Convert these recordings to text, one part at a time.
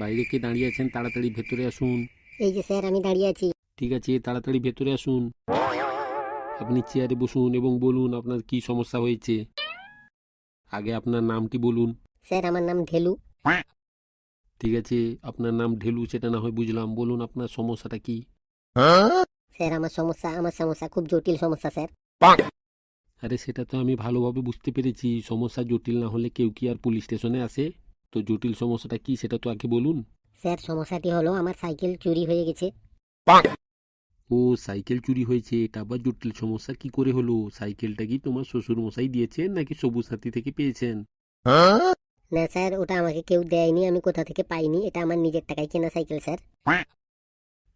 বাইরে কে দাঁড়িয়ে আছেন? তাড়াতাড়ি ভেতরে আসুন। এই যে স্যার আমি দাঁড়িয়ে আছি। ঠিক আছে, তাড়াতাড়ি ভেতরে আসুন। আপনি চেয়ারে বসুন এবং বলুন আপনার কি সমস্যা হয়েছে। আগে আপনার নামটি বলুন। স্যার আমার নাম ঢেলু। ঠিক আছে, আপনার নাম ঢেলু সেটা না হয় বুঝলাম, বলুন আপনার সমস্যাটা কি। স্যার আমার সমস্যা খুব জটিল সমস্যা স্যার। আরে সেটা তো আমি ভালোভাবে বুঝতে পেরেছি, সমস্যা জটিল না হলে কেউ কি আর পুলিশ স্টেশনে আসে? তো জটিল সমস্যাটা কি সেটা তো আগে বলুন। স্যার সমস্যাটি হলো আমার সাইকেল চুরি হয়ে গেছে। ও, সাইকেল চুরি হয়েছে, এটা আবার জটিল সমস্যা কি করে হলো? সাইকেলটা কি তোমার শ্বশুর মশাই দিয়েছেন নাকি সবুজ সাথী থেকে পেয়েছেন? না স্যার, ওটা আমাকে কেউ দেয়নি, আমি কোথা থেকে পাইনি, এটা আমার নিজের টাকায় কেনা সাইকেল স্যার।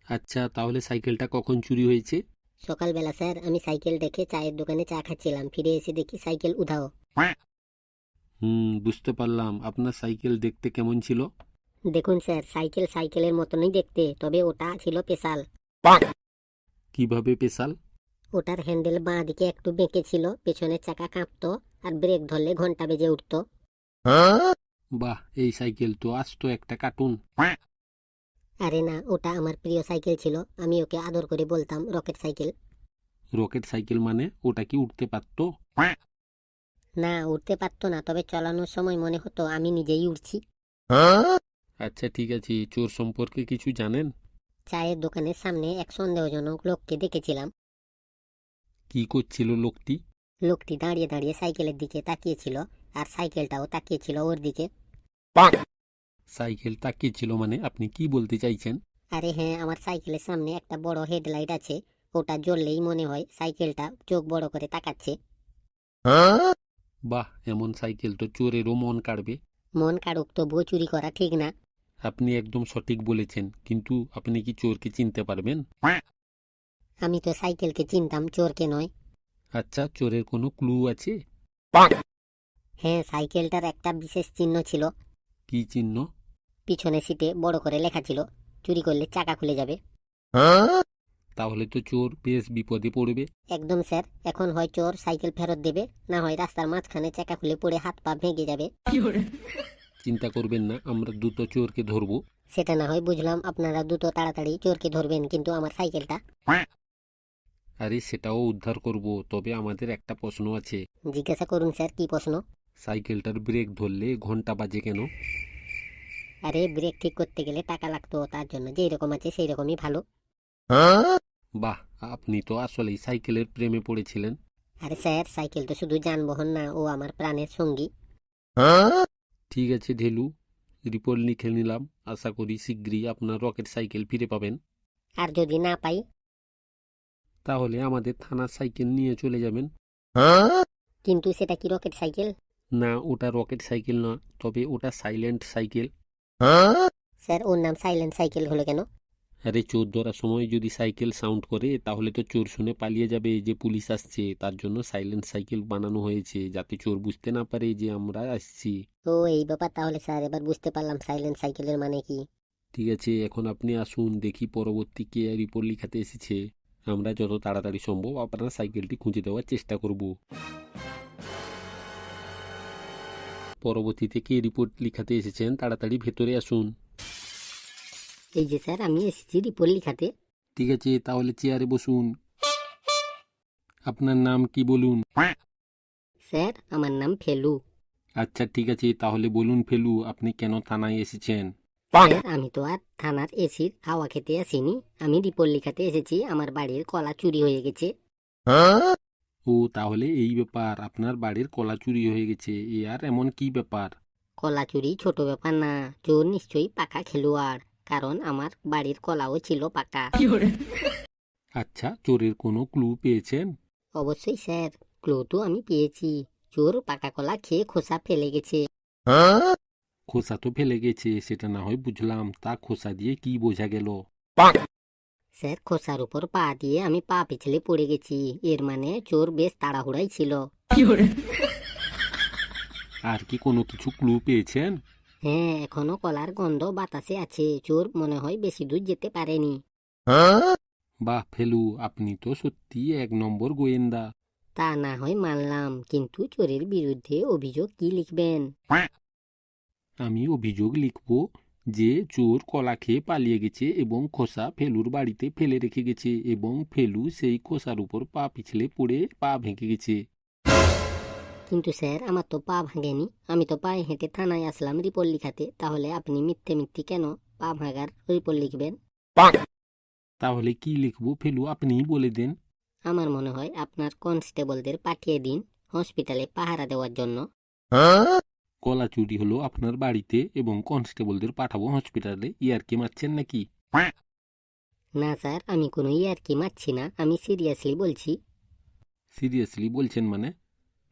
আচ্ছা, তাহলে সাইকেলটা কখন চুরি হয়েছে? সকালবেলা স্যার আমি সাইকেল দেখে চায়ের দোকানে চা খাচ্ছিলাম, ফিরে এসে দেখি সাইকেল উধাও। বুঝতে পারলাম। আপনার সাইকেল দেখতে কেমন ছিল? দেখুন স্যার, সাইকেল সাইকেলের মতনই দেখতে, তবে ওটা ছিল পেশাল। কিভাবে পেশাল? ওটার হ্যান্ডেল বাঁ দিকে একটু বেঁকে ছিল, পেছনের চাকা কাঁপতো, আর ব্রেক ধরলে ঘন্টা বেজে উঠতো। বাহ, এই সাইকেল তো আস্ত একটা কার্টুন। আরে না, ওটা আমার প্রিয় সাইকেল ছিল, আমি ওকে আদর করে বলতাম রকেট সাইকেল। রকেট সাইকেল মানে ওটা কি উঠতে পারতো? না, উঠতে পারতো না, তবে চালানোর সময় মনে হতো আমি নিজেই উঠছি। আচ্ছা ঠিক আছে, চোর সম্পর্কে কিছু জানেন? চায়ের দোকানের সামনে এক সন্দেহজনক লোককে দেখেছিলাম। কি করছিল লোকটি? লোকটি দাঁড়িয়ে দাঁড়িয়ে সাইকেলের দিকে তাকিয়েছিল, আর সাইকেলটাও তাকিয়েছিল ওর দিকে। সাইকেল তাকিয়েছিল মানে আপনি কি বলতে চাইছেন? আরে হ্যাঁ, আমার সাইকেলের সামনে একটা বড় হেডলাইট আছে, ওটা জ্বললেই মনে হয় সাইকেলটা চোখ বড় করে তাকাচ্ছে। বাহ, এমন সাইকেল তো চোরেরও মন কাড়বে। মন কাড়ুক, তবুও চুরি করা ঠিক না। আপনি একদম সঠিক বলেছেন, কিন্তু আপনি কি চোরকে চিনতে পারবেন? আমি তো সাইকেলকে চিনতাম, চোরকে নয়। আচ্ছা, চোরের কোনো ক্লু আছে? হ্যাঁ, সাইকেলটার একটা বিশেষ চিহ্ন ছিল। কি চিহ্ন? পিছনে সিটে বড় করে লেখা ছিল, চুরি করলে চাকা খুলে যাবে। তাহলে তো চোর বেশ বিপদে পড়বে। একদম স্যার, এখন হয় চোর সাইকেল ফেরত দেবে, না হয় রাস্তার মাঝখানে চাকা খুলে পড়ে হাত পা ভেঙে যাবে। চিন্তা করবেন না, আমরা দ্রুত চোরকে ধরবো। সেটা না হয় বুঝলাম, আপনারা দ্রুত তাড়াতাড়ি চোরকে ধরবেন, কিন্তু আমার সাইকেলটা? আরে সেটাও উদ্ধার করব, তবে আমাদের একটা প্রশ্ন আছে। জিজ্ঞাসা করুন স্যার, কি প্রশ্ন? সাইকেলটার ব্রেক ধরলে ঘন্টা বাজে কেন? আরে ব্রেক ঠিক করতে গেলে টাকা লাগতো, তার জন্য যেই রকম আছে সেই রকমই ভালো। বাহ, আপনি তো আসলেই সাইকেলের প্রেমে পড়েছিলেন। আরে স্যার, সাইকেল তো শুধু যানবাহন না, ও আমার প্রাণের সঙ্গী। ঠিক আছে ঢেলু, রিপোর্ট লিখে নিলাম। আশা করি শীঘ্রই আপনার রকেট সাইকেল ফিরে পাবেন। আর যদি না পাই? তাহলে আমাদের থানার সাইকেল নিয়ে চলে যাবেন। কিন্তু সেটা কি রকেট সাইকেল? না, ওটা রকেট সাইকেল না, তবে ওটা সাইলেন্ট সাইকেল। স্যার, ওর নাম সাইলেন্ট সাইকেল হলো কেন? আরে চোর ধরার সময় যদি সাইকেল সাউন্ড করে তাহলে তো চোর শুনে পালিয়ে যাবে যে পুলিশ আসছে, তার জন্য সাইলেন্ট সাইকেল বানানো হয়েছে, যাতে চোর বুঝতে না পারে যে আমরা আসছি। ও এই ব্যাপার, তাহলে স্যার এবার বুঝতে পারলাম সাইলেন্ট সাইকেলের মানে কি। ঠিক আছে, এখন আপনি আসুন, দেখি পরবর্তী কে রিপোর্ট লিখাতে এসেছে। আমরা যত তাড়াতাড়ি সম্ভব আপনার সাইকেলটি খুঁজে দেওয়ার চেষ্টা করব। পরবর্তীতে কে রিপোর্ট লিখাতে এসেছেন তাড়াতাড়ি ভেতরে আসুন। এই যে স্যার, আমি এসেছি রিপোর্ট লিখাতে। ঠিক আছে, তাহলে চেয়ারে বসুন। আপনার নাম কি বলুন? স্যার আমার নাম ফেলু। আচ্ছা ঠিক আছে, তাহলে বলুন ফেলু, আপনি কেন থানায় এসেছেন? স্যার আমি তো আর থানার এসির হাওয়া খেতে আসিনি, আমি রিপোর্ট লিখাতে এসেছি, আমার বাড়ির কলা চুরি হয়ে গেছে। ও, তাহলে এই ব্যাপার, আপনার বাড়ির কলা চুরি হয়ে গেছে, এ আর এমন কি ব্যাপার? কলা চুরি ছোট ব্যাপার না, চোর নিশ্চয়ই পাকা খেলোয়াড়, কারণ আমার বাড়ির কলাও ছিল পাকা। আচ্ছা, চোরের কোনো ক্লু পেয়েছেন? অবশ্যই স্যার, ক্লু তো আমি পেয়েছি, চোর পাকা কলা খেয়ে খোসা ফেলে গেছে। খোসা তো ফেলে গেছে সেটা না হয় বুঝলাম, তা খোসা দিয়ে কি বোঝা গেল? স্যার খোসার উপর পা দিয়ে আমি পা পিছলে পড়ে গেছি, এর মানে চোর বেশ তাড়াহুড়াই ছিল। আর কি কোনো কিছু ক্লু পেয়েছেন? হ্যাঁ, এখনো কলার গন্ধ বাতাসে আছে, চোর মনে হয় বেশি দূর যেতে পারেনি। বাহ ফেলু, আপনি তো সত্যি এক নম্বর গোয়েন্দা। তা না হয় মানলাম, কিন্তু চোরের বিরুদ্ধে অভিযোগ কি লিখবেন? আমি অভিযোগ লিখব, যে চোর কলা খেয়ে পালিয়ে গেছে এবং খোসা ফেলুর বাড়িতে ফেলে রেখে গেছে এবং ফেলু সেই খোসার উপর পা পিছলে পড়ে পা ভেঙে গেছে। কিন্তু স্যার আমার তো পা ভাঙেনি, আমি তো পায়ে হেঁটে থানায় আসলাম রিপোর্ট লিখাতে, তাহলে আপনি মিথ্যে মিথ্যে কেন পা ভাঙার রিপোর্ট লিখবেন? তাহলে কি লিখবো ফেলু, আপনিই বলে দেন। আমার মনে হয় আপনার কনস্টেবলদের পাঠিয়ে দিন হসপিটালে পাহারা দেওয়ার জন্য। কলা চুরি হলো আপনার বাড়িতে এবং কনস্টেবলদের পাঠাবো হসপিটালে, ইয়ারকি মারছেন নাকি? না স্যার, আমি কোনো ইয়ার্কি মারছি না, আমি সিরিয়াসলি বলছি। সিরিয়াসলি বলছেন মানে?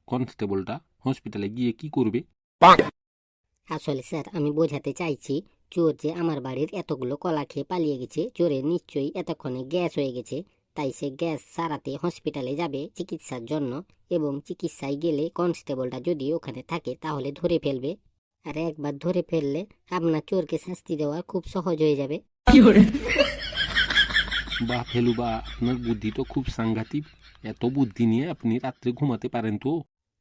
কনস্টেবলটা হসপিটালে গিয়ে কি করবে? আসলে স্যার আমি বোঝাতে চাইছি, চোর যে আমার বাড়ির এতগুলো কলা খেয়ে পালিয়ে গেছে, চোরের নিশ্চয়ই এতক্ষণে গ্যাস হয়ে গেছে, তাই সে গ্যাস সারাতে হসপিটালে যাবে চিকিৎসার জন্য, এবং চিকিৎসায় গেলে কনস্টেবলটা যদি ওখানে থাকে তাহলে ধরে ফেলবে, আর একবার ধরে ফেললে আপনার চোরকে শাস্তি দেওয়া খুব সহজ হয়ে যাবে। বাহ ফেলু বা, আপনার বুদ্ধি তো খুব সাংঘাতিক। এত বুদ্ধি নিয়ে আপনি রাত্রে ঘুমাতে পারেন তো?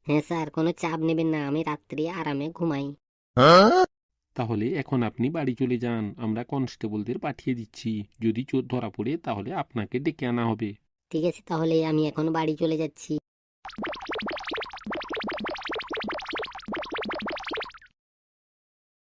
হ্যাঁ স্যার, কোনো চাপ নেবেন না, আমি রাত্রি আরামে ঘুমাই। তাহলে এখন আপনি বাড়ি চলে যান, আমরা কনস্টেবলদের পাঠিয়ে দিচ্ছি। যদি চোর ধরা পড়ে তাহলে আপনাকে ডেকে আনা হবে। ঠিক আছে, তাহলে আমি এখন বাড়ি চলে যাচ্ছি।